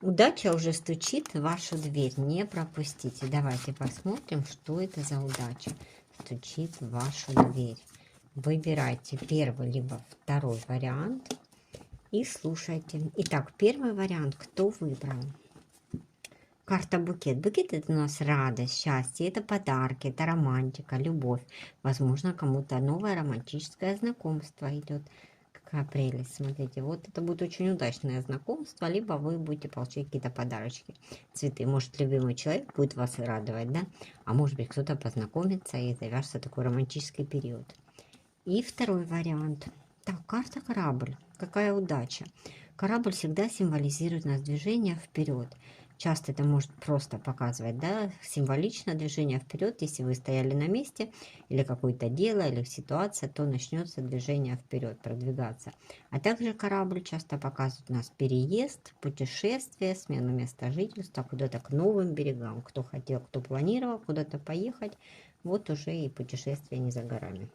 Удача уже стучит в вашу дверь, не пропустите. Давайте посмотрим, что это за удача стучит в вашу дверь. Выбирайте первый либо второй вариант и слушайте. Итак, первый вариант кто выбрал? Карта букет. Букет это у нас радость, счастье, это подарки, это романтика, любовь. Возможно, кому-то новое романтическое знакомство идет. Какая прелесть, смотрите. Вот это будет очень удачное знакомство, либо вы будете получать какие-то подарочки, цветы. Может, любимый человек будет вас радовать, да? А может быть, кто-то познакомится и завяжется такой романтический период. И второй вариант. Так, карта корабль. Какая удача. Корабль всегда символизирует нас движение вперед. Часто это может просто показывать, да, символично движение вперед. Если вы стояли на месте, или какое-то дело, или ситуация, то начнется движение вперед, продвигаться. А также корабль часто показывает у нас переезд, путешествие, смену места жительства, куда-то к новым берегам. Кто хотел, кто планировал куда-то поехать, вот уже и путешествие не за горами.